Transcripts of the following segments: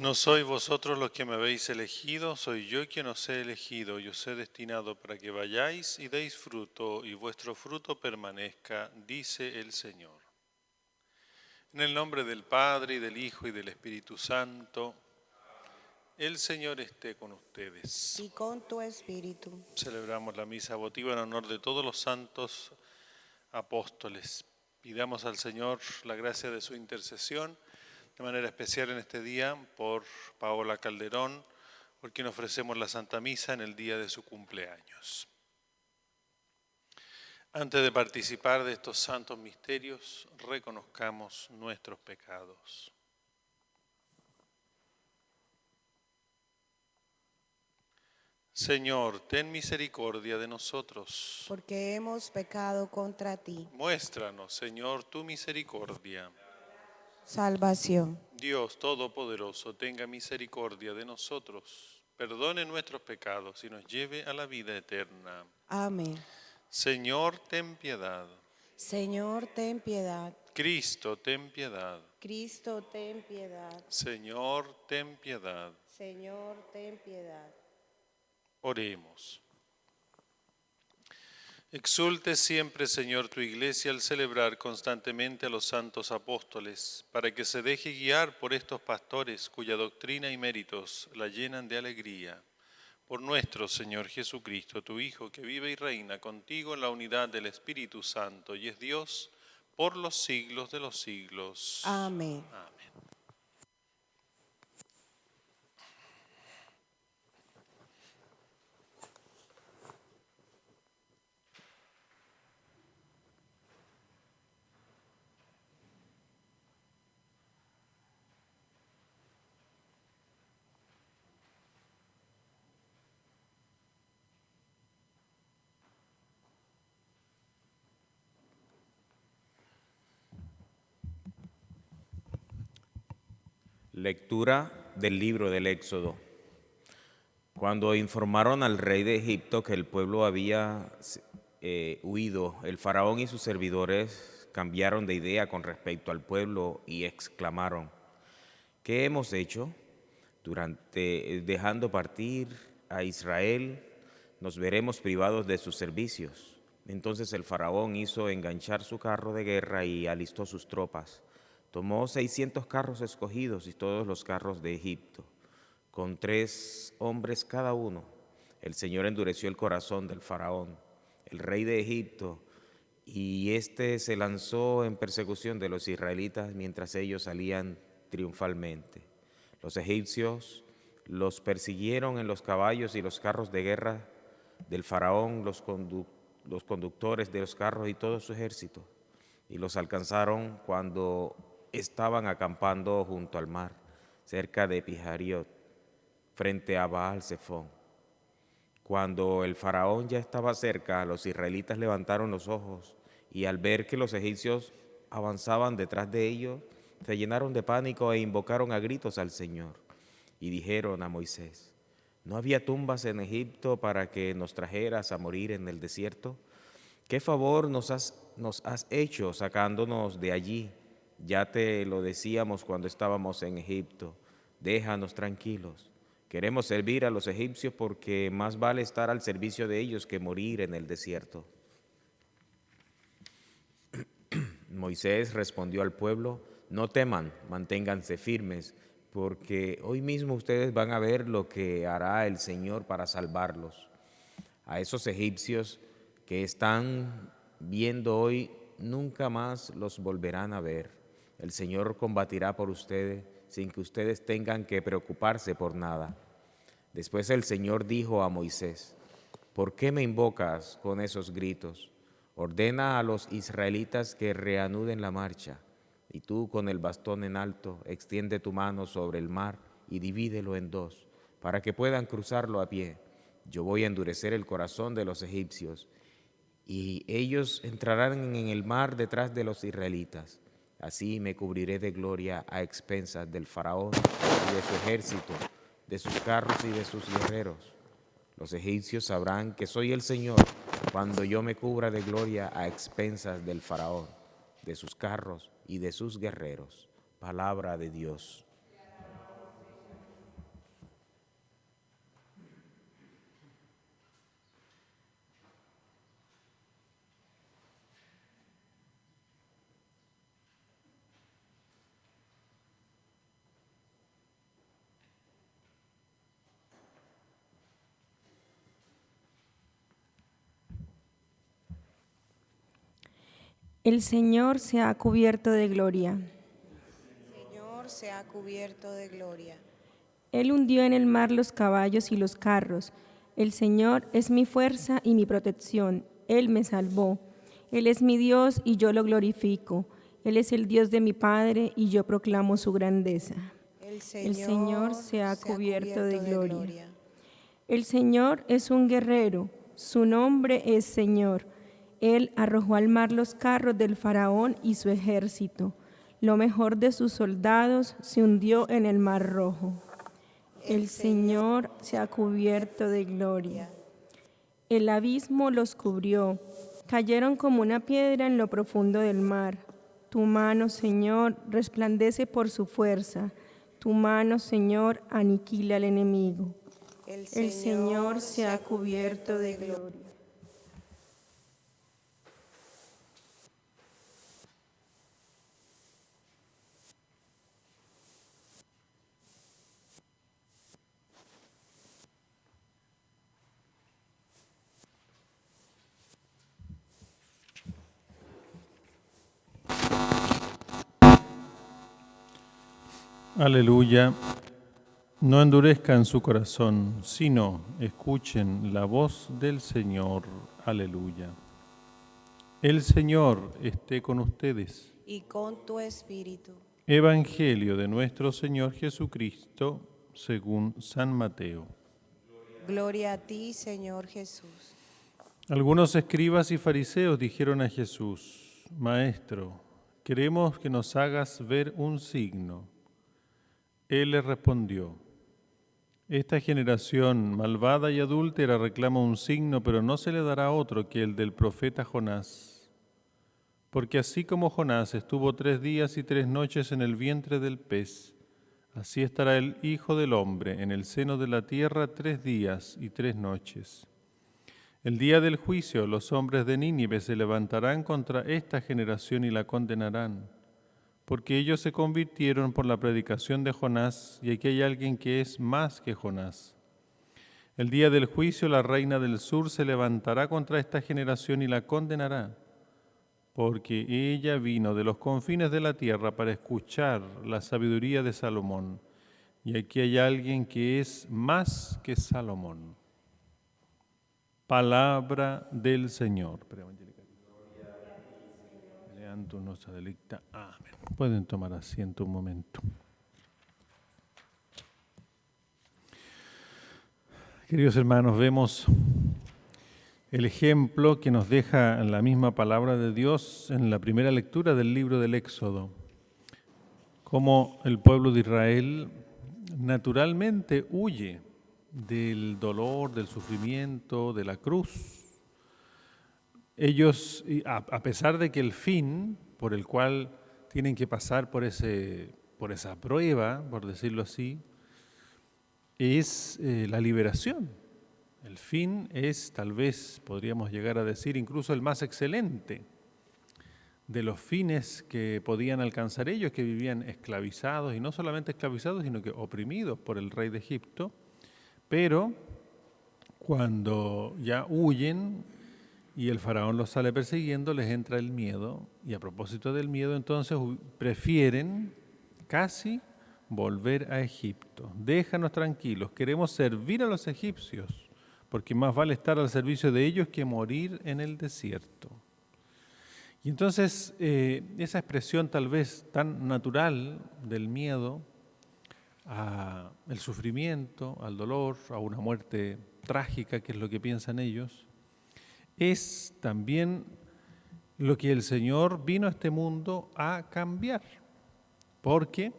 No sois vosotros los que me habéis elegido, soy yo quien os he elegido y os he destinado para que vayáis y deis fruto, y vuestro fruto permanezca, dice el Señor. En el nombre del Padre, y del Hijo, y del Espíritu Santo, el Señor esté con ustedes. Y con tu espíritu. Celebramos la misa votiva en honor de todos los santos apóstoles. Pidamos al Señor la gracia de su intercesión, de manera especial en este día por Paola Calderón, por quien ofrecemos la Santa Misa en el día de su cumpleaños. Antes de participar de estos santos misterios, reconozcamos nuestros pecados. Señor, ten misericordia de nosotros. Porque hemos pecado contra ti. Muéstranos, Señor, tu misericordia. Salvación. Dios Todopoderoso, tenga misericordia de nosotros, perdone nuestros pecados y nos lleve a la vida eterna. Amén. Señor, ten piedad. Señor, ten piedad. Cristo, ten piedad. Cristo, ten piedad. Señor, ten piedad. Señor, ten piedad. Oremos. Exulte siempre, Señor, tu Iglesia al celebrar constantemente a los santos apóstoles, para que se deje guiar por estos pastores cuya doctrina y méritos la llenan de alegría. Por nuestro Señor Jesucristo, tu Hijo, que vive y reina contigo en la unidad del Espíritu Santo y es Dios por los siglos de los siglos. Amén. Amén. Lectura del libro del Éxodo. Cuando informaron al rey de Egipto que el pueblo había huido, el faraón y sus servidores cambiaron de idea con respecto al pueblo y exclamaron: ¿qué hemos hecho? Dejando partir a Israel, nos veremos privados de sus servicios. Entonces el faraón hizo enganchar su carro de guerra y alistó sus tropas. Tomó 600 carros escogidos y todos los carros de Egipto, con 3 hombres cada uno. El Señor endureció el corazón del faraón, el rey de Egipto, y éste se lanzó en persecución de los israelitas mientras ellos salían triunfalmente. Los egipcios los persiguieron en los caballos y los carros de guerra del faraón, los conductores de los carros y todo su ejército, y los alcanzaron cuando estaban acampando junto al mar, cerca de Pihariot, frente a Baal-Zephón. Cuando el faraón ya estaba cerca, los israelitas levantaron los ojos y al ver que los egipcios avanzaban detrás de ellos, se llenaron de pánico e invocaron a gritos al Señor. Y dijeron a Moisés: ¿no había tumbas en Egipto para que nos trajeras a morir en el desierto? ¿Qué favor nos has hecho sacándonos de allí? Ya te lo decíamos cuando estábamos en Egipto: déjanos tranquilos. Queremos servir a los egipcios porque más vale estar al servicio de ellos que morir en el desierto. Moisés respondió al pueblo: no teman, manténganse firmes, porque hoy mismo ustedes van a ver lo que hará el Señor para salvarlos. A esos egipcios que están viendo hoy, nunca más los volverán a ver. El Señor combatirá por ustedes sin que ustedes tengan que preocuparse por nada. Después el Señor dijo a Moisés: ¿por qué me invocas con esos gritos? Ordena a los israelitas que reanuden la marcha, y tú con el bastón en alto extiende tu mano sobre el mar y divídelo en dos, para que puedan cruzarlo a pie. Yo voy a endurecer el corazón de los egipcios, y ellos entrarán en el mar detrás de los israelitas. Así me cubriré de gloria a expensas del faraón y de su ejército, de sus carros y de sus guerreros. Los egipcios sabrán que soy el Señor cuando yo me cubra de gloria a expensas del faraón, de sus carros y de sus guerreros. Palabra de Dios. El Señor se ha cubierto de gloria. Señor sea cubierto de gloria. Él hundió en el mar los caballos y los carros. El Señor es mi fuerza y mi protección. Él me salvó. Él es mi Dios y yo lo glorifico. Él es el Dios de mi Padre y yo proclamo su grandeza. El Señor se ha cubierto de gloria. El Señor es un guerrero. Su nombre es Señor. Él arrojó al mar los carros del faraón y su ejército. Lo mejor de sus soldados se hundió en el mar rojo. El Señor se ha cubierto de gloria. El abismo los cubrió. Cayeron como una piedra en lo profundo del mar. Tu mano, Señor, resplandece por su fuerza. Tu mano, Señor, aniquila al enemigo. El Señor se ha cubierto de gloria. Aleluya. No endurezcan su corazón, sino escuchen la voz del Señor. Aleluya. El Señor esté con ustedes. Y con tu espíritu. Evangelio de nuestro Señor Jesucristo según San Mateo. Gloria a ti, Señor Jesús. Algunos escribas y fariseos dijeron a Jesús: Maestro, queremos que nos hagas ver un signo. Él les respondió: Esta generación malvada y adúltera reclama un signo, pero no se le dará otro que el del profeta Jonás. Porque así como Jonás estuvo 3 días y 3 noches en el vientre del pez, así estará el Hijo del Hombre en el seno de la tierra 3 días y 3 noches. El día del juicio los hombres de Nínive se levantarán contra esta generación y la condenarán, porque ellos se convirtieron por la predicación de Jonás, y aquí hay alguien que es más que Jonás. El día del juicio la reina del sur se levantará contra esta generación y la condenará, porque ella vino de los confines de la tierra para escuchar la sabiduría de Salomón, y aquí hay alguien que es más que Salomón. Palabra del Señor. Leantur nostra delicta. Amén. Pueden tomar asiento un momento. Queridos hermanos, vemos el ejemplo que nos deja la misma palabra de Dios en la primera lectura del libro del Éxodo. Cómo el pueblo de Israel naturalmente huye del dolor, del sufrimiento, de la cruz. Ellos, a pesar de que el fin por el cual tienen que pasar por esa prueba, por decirlo así, es la liberación. El fin es, tal vez, podríamos llegar a decir, incluso el más excelente de los fines que podían alcanzar ellos, que vivían esclavizados, y no solamente esclavizados, sino que oprimidos por el rey de Egipto. Pero cuando ya huyen y el faraón los sale persiguiendo, les entra el miedo, y a propósito del miedo, entonces prefieren casi volver a Egipto. Déjanos tranquilos, queremos servir a los egipcios, porque más vale estar al servicio de ellos que morir en el desierto. Y entonces esa expresión tal vez tan natural del miedo al sufrimiento, al dolor, a una muerte trágica, que es lo que piensan ellos, es también lo que el Señor vino a este mundo a cambiar, porque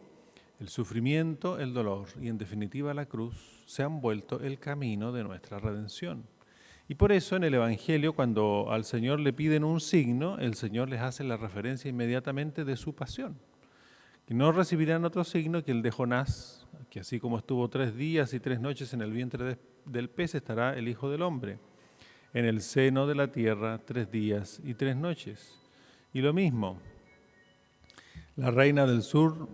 el sufrimiento, el dolor y en definitiva la cruz se han vuelto el camino de nuestra redención. Y por eso en el Evangelio, cuando al Señor le piden un signo, el Señor les hace la referencia inmediatamente de su pasión, que no recibirán otro signo que el de Jonás, que así como estuvo 3 días y 3 noches en el vientre del pez, estará el Hijo del Hombre en el seno de la tierra 3 días y 3 noches. Y lo mismo, la reina del sur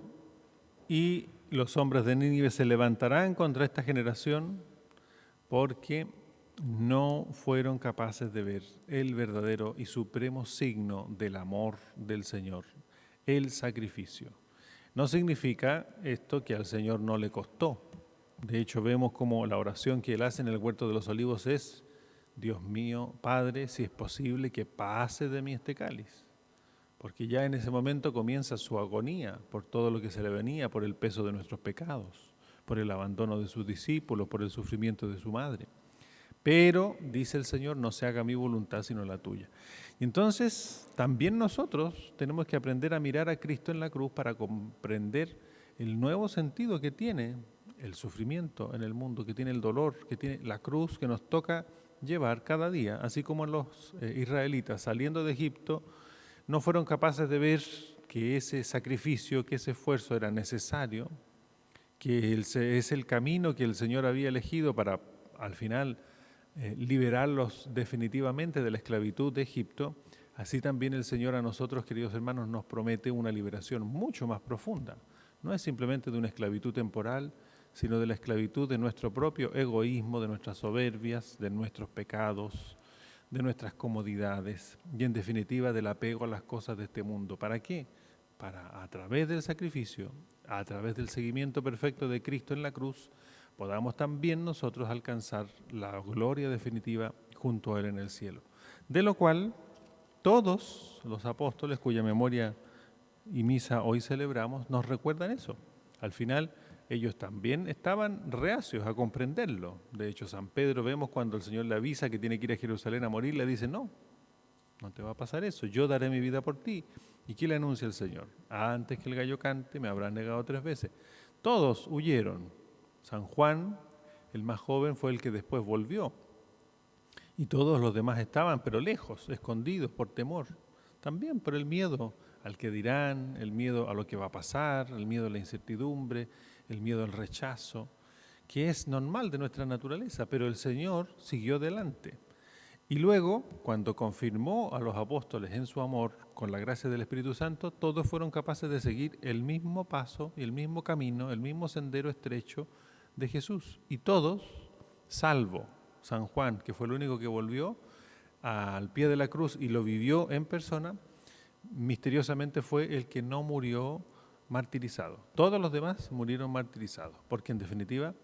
y los hombres de Nínive se levantarán contra esta generación, porque no fueron capaces de ver el verdadero y supremo signo del amor del Señor, el sacrificio. No significa esto que al Señor no le costó. De hecho, vemos como la oración que Él hace en el Huerto de los Olivos es: Dios mío, Padre, si es posible que pase de mí este cáliz. Porque ya en ese momento comienza su agonía por todo lo que se le venía, por el peso de nuestros pecados, por el abandono de sus discípulos, por el sufrimiento de su madre. Pero, dice el Señor, no se haga mi voluntad sino la tuya. Y entonces, también nosotros tenemos que aprender a mirar a Cristo en la cruz para comprender el nuevo sentido que tiene el sufrimiento en el mundo, que tiene el dolor, que tiene la cruz que nos toca llevar cada día, así como los israelitas saliendo de Egipto no fueron capaces de ver que ese sacrificio, que ese esfuerzo era necesario, que es el camino que el Señor había elegido para al final liberarlos definitivamente de la esclavitud de Egipto. Así también el Señor a nosotros, queridos hermanos, nos promete una liberación mucho más profunda. No es simplemente de una esclavitud temporal, sino de la esclavitud de nuestro propio egoísmo, de nuestras soberbias, de nuestros pecados, de nuestras comodidades y en definitiva del apego a las cosas de este mundo. ¿Para qué? Para a través del sacrificio, a través del seguimiento perfecto de Cristo en la cruz, podamos también nosotros alcanzar la gloria definitiva junto a Él en el cielo. De lo cual todos los apóstoles cuya memoria y misa hoy celebramos nos recuerdan eso. Al final ellos también estaban reacios a comprenderlo. De hecho, San Pedro, vemos cuando el Señor le avisa que tiene que ir a Jerusalén a morir, le dice: no te va a pasar eso, yo daré mi vida por ti. ¿Y qué le anuncia el Señor? Antes que el gallo cante, me habrán negado 3 veces. Todos huyeron. San Juan, el más joven, fue el que después volvió. Y todos los demás estaban, pero lejos, escondidos por temor. También por el miedo al que dirán, el miedo a lo que va a pasar, el miedo a la incertidumbre, el miedo al rechazo, que es normal de nuestra naturaleza, pero el Señor siguió adelante. Y luego, cuando confirmó a los apóstoles en su amor, con la gracia del Espíritu Santo, todos fueron capaces de seguir el mismo paso, el mismo camino, el mismo sendero estrecho de Jesús. Y todos, salvo San Juan, que fue el único que volvió al pie de la cruz y lo vivió en persona, misteriosamente fue el que no murió martirizado. Todos los demás murieron martirizados, porque en definitiva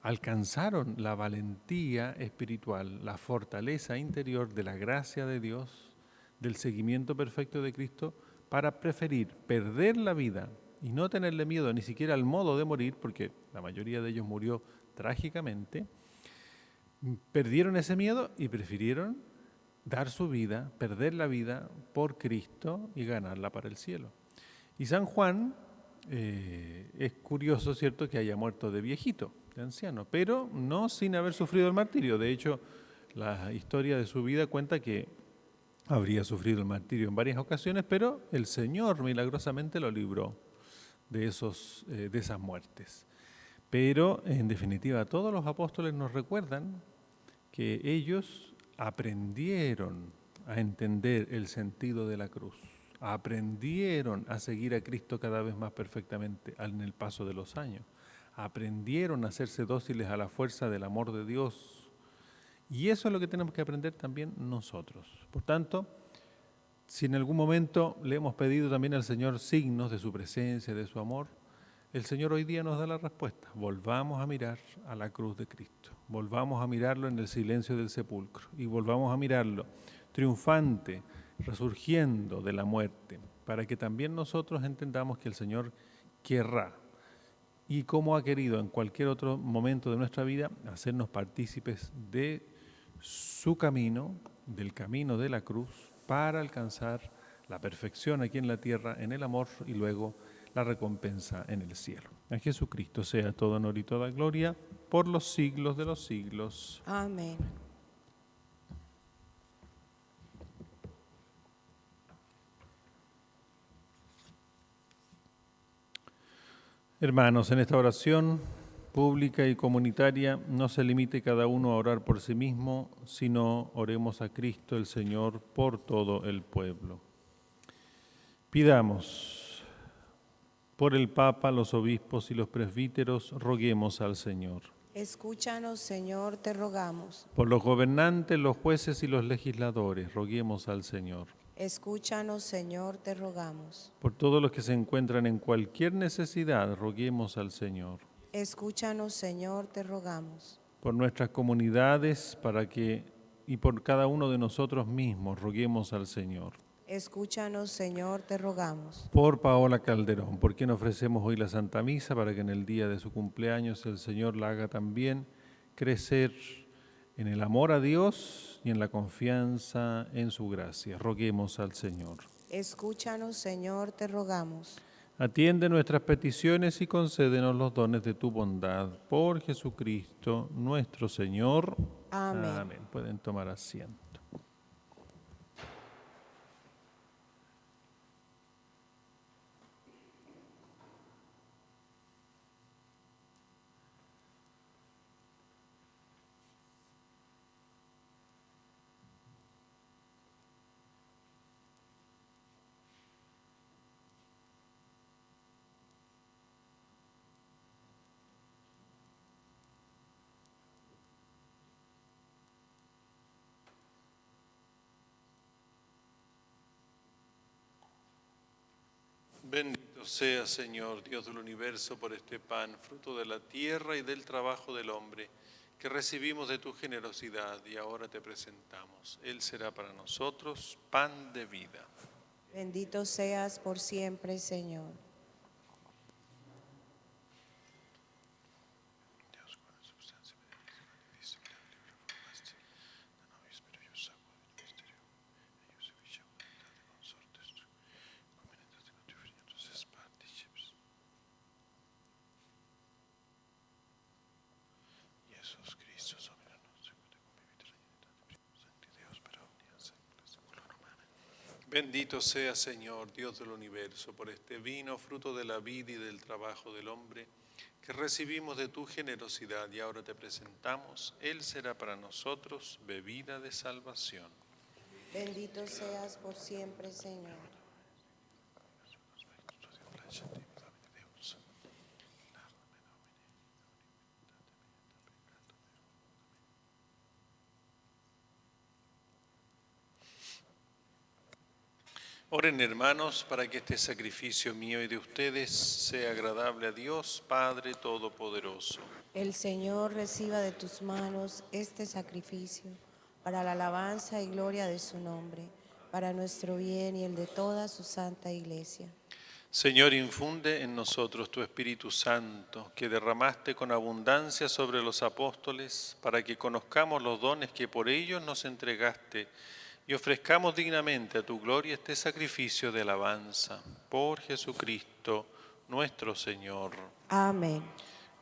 alcanzaron la valentía espiritual, la fortaleza interior de la gracia de Dios, del seguimiento perfecto de Cristo, para preferir perder la vida y no tenerle miedo ni siquiera al modo de morir, porque la mayoría de ellos murió trágicamente. Perdieron ese miedo y prefirieron dar su vida, perder la vida por Cristo y ganarla para el cielo. Y San Juan, es curioso, ¿cierto?, que haya muerto de viejito, de anciano, pero no sin haber sufrido el martirio. De hecho, la historia de su vida cuenta que habría sufrido el martirio en varias ocasiones, pero el Señor milagrosamente lo libró de esas muertes. Pero, en definitiva, todos los apóstoles nos recuerdan que ellos aprendieron a entender el sentido de la cruz, aprendieron a seguir a Cristo cada vez más perfectamente en el paso de los años, aprendieron a hacerse dóciles a la fuerza del amor de Dios. Y eso es lo que tenemos que aprender también nosotros. Por tanto, si en algún momento le hemos pedido también al Señor signos de su presencia, de su amor, el Señor hoy día nos da la respuesta. Volvamos a mirar a la cruz de Cristo, volvamos a mirarlo en el silencio del sepulcro y volvamos a mirarlo triunfante, resurgiendo de la muerte, para que también nosotros entendamos que el Señor querrá, y como ha querido en cualquier otro momento de nuestra vida, hacernos partícipes de su camino, del camino de la cruz, para alcanzar la perfección aquí en la tierra, en el amor, y luego la recompensa en el cielo. A Jesucristo sea todo honor y toda gloria por los siglos de los siglos. Amén. Hermanos, en esta oración pública y comunitaria no se limite cada uno a orar por sí mismo, sino oremos a Cristo el Señor por todo el pueblo. Pidamos por el Papa, los obispos y los presbíteros, roguemos al Señor. Escúchanos, Señor, te rogamos. Por los gobernantes, los jueces y los legisladores, roguemos al Señor. Escúchanos, Señor, te rogamos. Por todos los que se encuentran en cualquier necesidad, roguemos al Señor. Escúchanos, Señor, te rogamos. Por nuestras comunidades, y por cada uno de nosotros mismos, roguemos al Señor. Escúchanos, Señor, te rogamos. Por Paola Calderón, por quien ofrecemos hoy la Santa Misa, para que en el día de su cumpleaños el Señor la haga también crecer en el amor a Dios y en la confianza en su gracia. Roguemos al Señor. Escúchanos, Señor, te rogamos. Atiende nuestras peticiones y concédenos los dones de tu bondad. Por Jesucristo nuestro Señor. Amén. Pueden tomar asiento. Bendito sea, Señor, Dios del universo, por este pan, fruto de la tierra y del trabajo del hombre, que recibimos de tu generosidad y ahora te presentamos. Él será para nosotros pan de vida. Bendito seas por siempre, Señor. Bendito sea, Señor, Dios del universo, por este vino, fruto de la vida y del trabajo del hombre, que recibimos de tu generosidad y ahora te presentamos. Él será para nosotros bebida de salvación. Bendito seas por siempre, Señor. Oren, hermanos, para que este sacrificio mío y de ustedes sea agradable a Dios, Padre Todopoderoso. El Señor reciba de tus manos este sacrificio para la alabanza y gloria de su nombre, para nuestro bien y el de toda su santa Iglesia. Señor, infunde en nosotros tu Espíritu Santo, que derramaste con abundancia sobre los apóstoles, para que conozcamos los dones que por ellos nos entregaste y ofrezcamos dignamente a tu gloria este sacrificio de alabanza. Por Jesucristo nuestro Señor. Amén.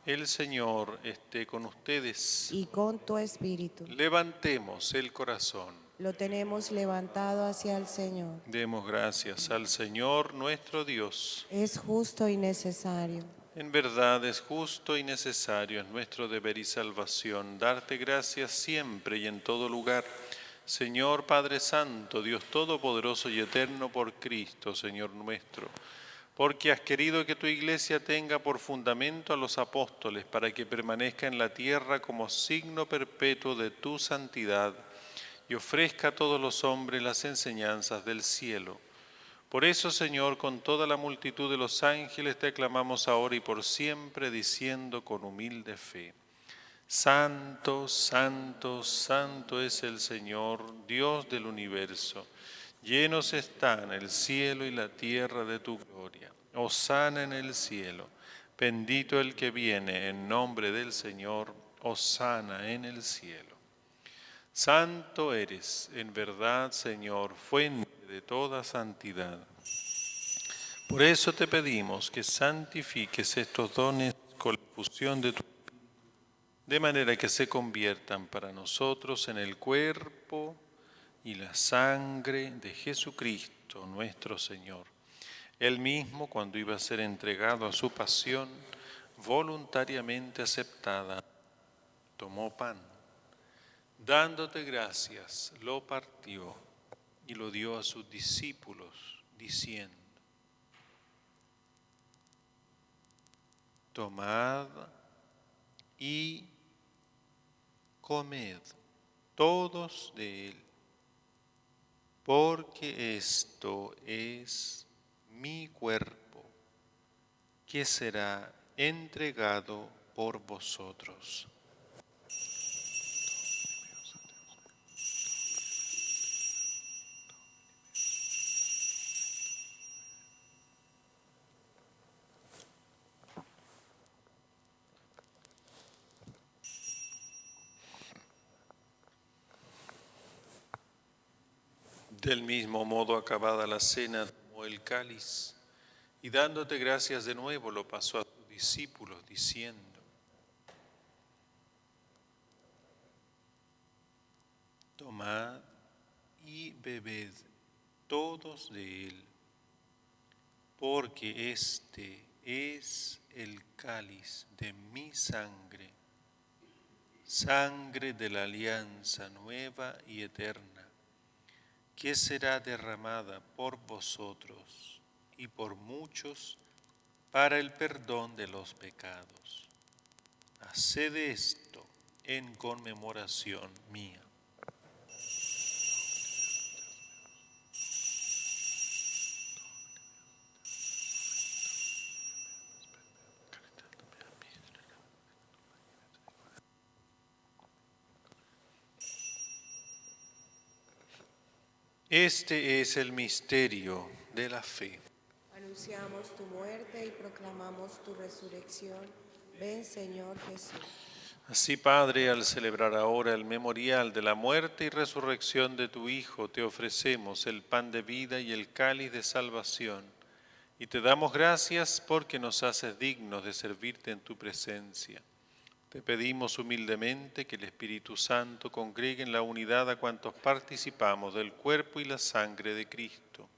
El Señor esté con ustedes. Y con tu espíritu. Levantemos el corazón. Lo tenemos levantado hacia el Señor. Demos gracias al Señor nuestro Dios. Es justo y necesario. En verdad es justo y necesario, es nuestro deber y salvación, darte gracias siempre y en todo lugar, Señor Padre Santo, Dios Todopoderoso y Eterno, por Cristo, Señor nuestro, porque has querido que tu Iglesia tenga por fundamento a los apóstoles, para que permanezca en la tierra como signo perpetuo de tu santidad y ofrezca a todos los hombres las enseñanzas del cielo. Por eso, Señor, con toda la multitud de los ángeles te aclamamos ahora y por siempre, diciendo con humilde fe: Santo, santo, santo es el Señor, Dios del universo. Llenos están el cielo y la tierra de tu gloria. Hosana en el cielo. Bendito el que viene en nombre del Señor. Hosana en el cielo. Santo eres, en verdad, Señor, fuente de toda santidad. Por eso te pedimos que santifiques estos dones con la fusión de tu Espíritu, de manera que se conviertan para nosotros en el cuerpo y la sangre de Jesucristo, nuestro Señor. Él mismo, cuando iba a ser entregado a su pasión, voluntariamente aceptada, tomó pan. Dándote gracias, lo partió y lo dio a sus discípulos, diciendo: Tomad y comed todos de él, porque esto es mi cuerpo, que será entregado por vosotros. Del mismo modo, acabada la cena, tomó el cáliz y dándote gracias de nuevo, lo pasó a sus discípulos, diciendo: tomad y bebed todos de él, porque este es el cáliz de mi sangre, sangre de la alianza nueva y eterna, que será derramada por vosotros y por muchos para el perdón de los pecados. Haced esto en conmemoración mía. Este es el misterio de la fe. Anunciamos tu muerte y proclamamos tu resurrección. Ven, Señor Jesús. Así, Padre, al celebrar ahora el memorial de la muerte y resurrección de tu Hijo, te ofrecemos el pan de vida y el cáliz de salvación, y te damos gracias porque nos haces dignos de servirte en tu presencia. Te pedimos humildemente que el Espíritu Santo congregue en la unidad a cuantos participamos del cuerpo y la sangre de Cristo.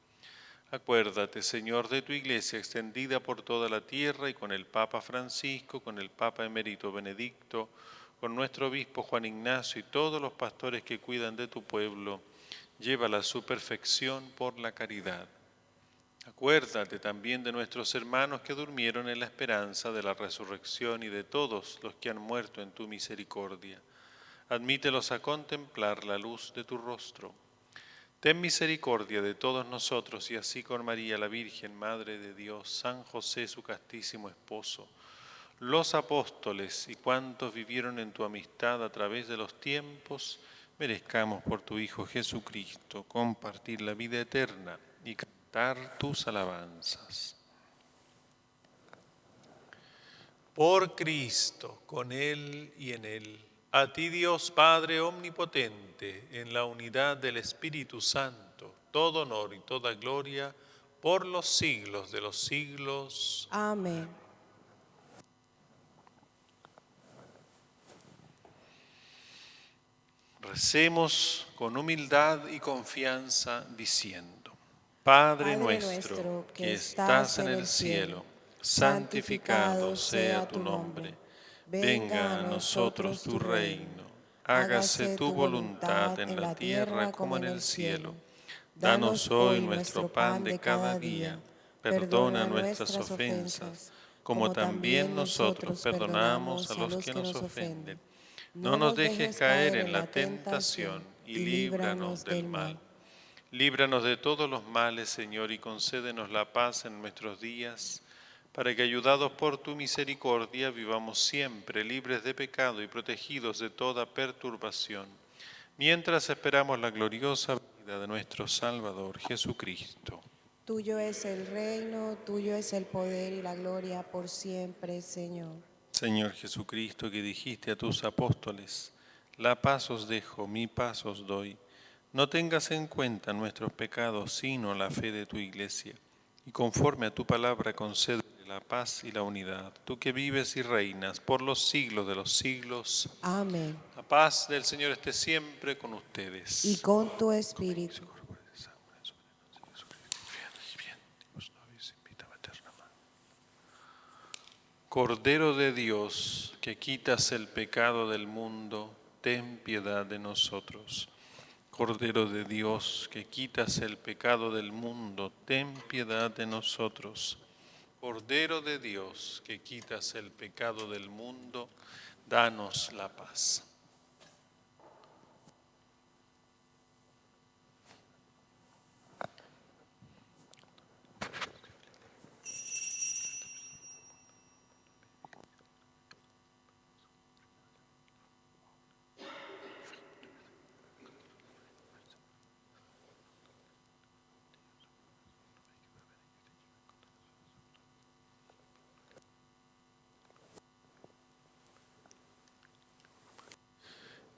Acuérdate, Señor, de tu Iglesia extendida por toda la tierra y con el Papa Francisco, con el Papa Emérito Benedicto, con nuestro Obispo Juan Ignacio y todos los pastores que cuidan de tu pueblo. Llévala a su perfección por la caridad. Acuérdate también de nuestros hermanos que durmieron en la esperanza de la resurrección y de todos los que han muerto en tu misericordia. Admítelos a contemplar la luz de tu rostro. Ten misericordia de todos nosotros y así con María la Virgen, Madre de Dios, San José su castísimo esposo, los apóstoles y cuantos vivieron en tu amistad a través de los tiempos, merezcamos por tu Hijo Jesucristo compartir la vida eterna y cantar tus alabanzas. Por Cristo, con Él y en Él, a ti Dios Padre Omnipotente, en la unidad del Espíritu Santo, todo honor y toda gloria por los siglos de los siglos. Amén. Recemos con humildad y confianza diciendo: Padre nuestro que estás en el cielo, santificado sea tu nombre. Venga a nosotros tu reino. Hágase tu voluntad en la tierra como en el cielo. Danos hoy nuestro pan de cada día. Perdona nuestras ofensas, como también nosotros perdonamos a los que nos ofenden. No nos dejes caer en la tentación y líbranos del mal. Líbranos de todos los males, Señor, y concédenos la paz en nuestros días, para que, ayudados por tu misericordia, vivamos siempre libres de pecado y protegidos de toda perturbación, mientras esperamos la gloriosa venida de nuestro Salvador Jesucristo. Tuyo es el reino, tuyo es el poder y la gloria por siempre, Señor. Señor Jesucristo, que dijiste a tus apóstoles: la paz os dejo, mi paz os doy. No tengas en cuenta nuestros pecados, sino la fe de tu Iglesia. Y conforme a tu palabra concédele la paz y la unidad. Tú que vives y reinas por los siglos de los siglos. Amén. La paz del Señor esté siempre con ustedes. Y con tu espíritu. Cordero de Dios, que quitas el pecado del mundo, ten piedad de nosotros. Cordero de Dios, que quitas el pecado del mundo, ten piedad de nosotros. Cordero de Dios, que quitas el pecado del mundo, danos la paz.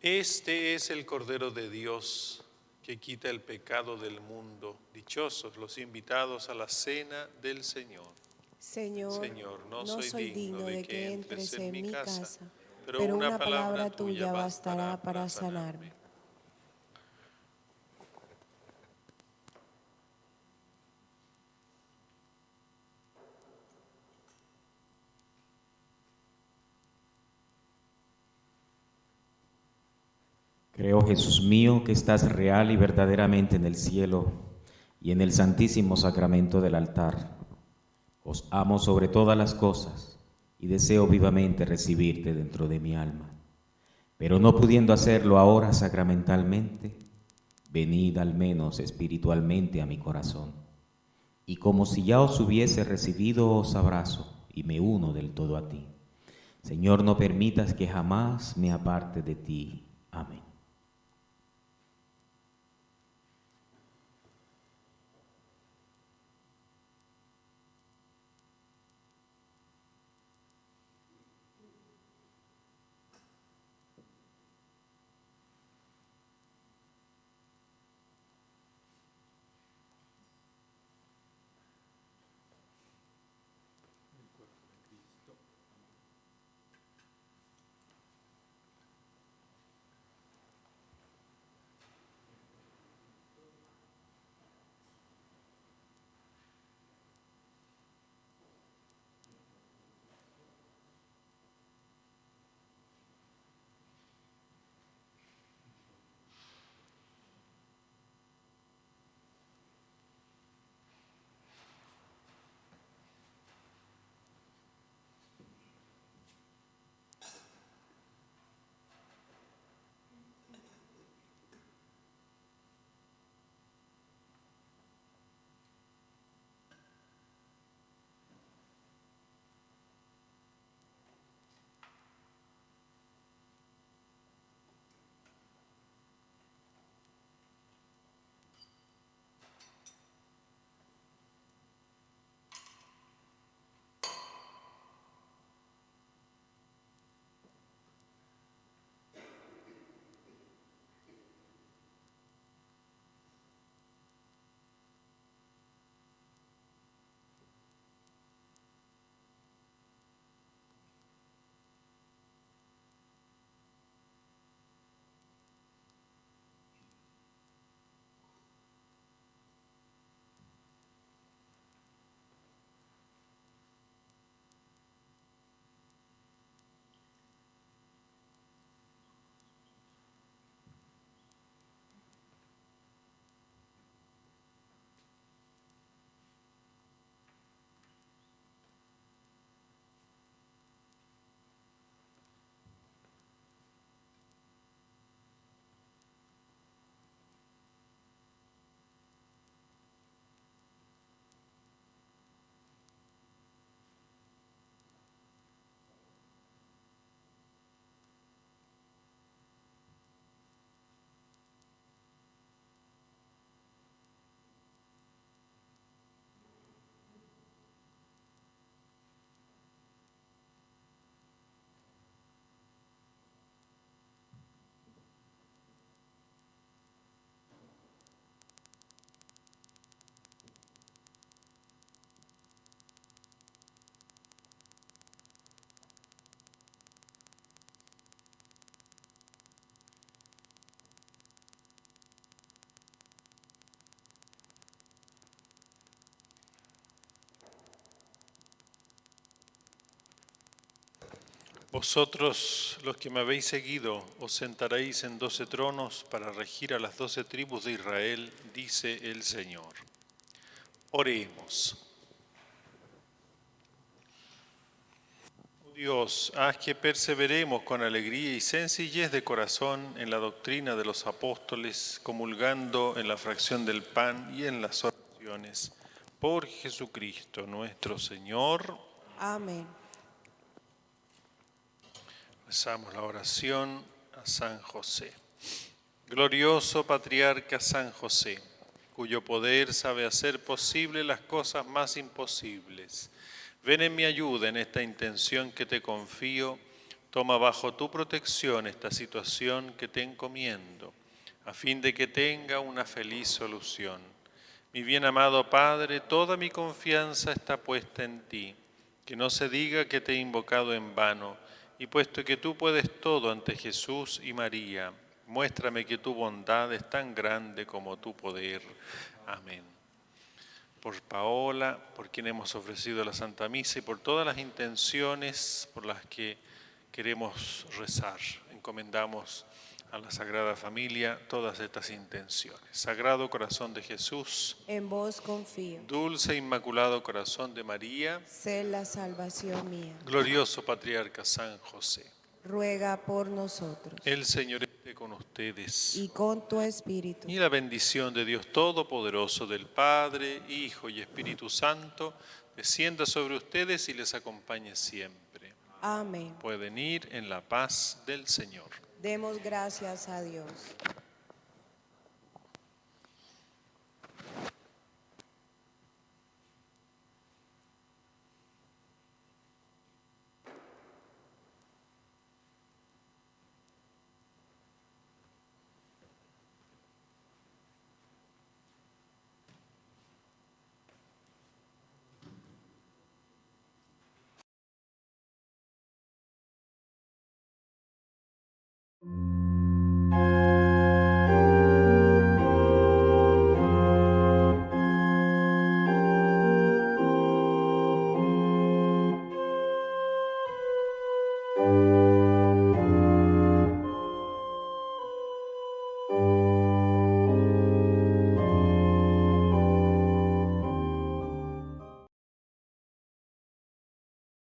Este es el Cordero de Dios que quita el pecado del mundo. Dichosos los invitados a la cena del Señor. Señor, no soy digno de que entres en mi casa, pero una palabra tuya bastará para sanarme. Creo, Jesús mío, que estás real y verdaderamente en el cielo y en el santísimo sacramento del altar. Os amo sobre todas las cosas y deseo vivamente recibirte dentro de mi alma. Pero no pudiendo hacerlo ahora sacramentalmente, venid al menos espiritualmente a mi corazón. Y como si ya os hubiese recibido, os abrazo y me uno del todo a ti. Señor, no permitas que jamás me aparte de ti. Amén. Vosotros, los que me habéis seguido, os sentaréis en 12 tronos para regir a las 12 tribus de Israel, dice el Señor. Oremos. Oh Dios, haz que perseveremos con alegría y sencillez de corazón en la doctrina de los apóstoles, comulgando en la fracción del pan y en las oraciones. Por Jesucristo nuestro Señor. Amén. Rezamos la oración a San José. Glorioso patriarca San José, cuyo poder sabe hacer posible las cosas más imposibles. Ven en mi ayuda en esta intención que te confío, Toma bajo tu protección esta situación que te encomiendo, a fin de que tenga una feliz solución. Mi bien amado Padre, toda mi confianza está puesta en ti. Que no se diga que te he invocado en vano, y puesto que tú puedes todo ante Jesús y María, muéstrame que tu bondad es tan grande como tu poder. Amén. Por Paola, por quien hemos ofrecido la Santa Misa y por todas las intenciones por las que queremos rezar. Encomendamos a la Sagrada Familia todas estas intenciones. Sagrado Corazón de Jesús, En vos confío. Dulce e Inmaculado Corazón de María, Sé la salvación mía. Glorioso Patriarca San José. Ruega por nosotros. El Señor esté con ustedes. Y con tu espíritu. Y la bendición de Dios Todopoderoso, del Padre, Hijo y Espíritu Santo, descienda sobre ustedes y les acompañe siempre. Amén. Pueden ir en la paz del Señor. Demos gracias a Dios.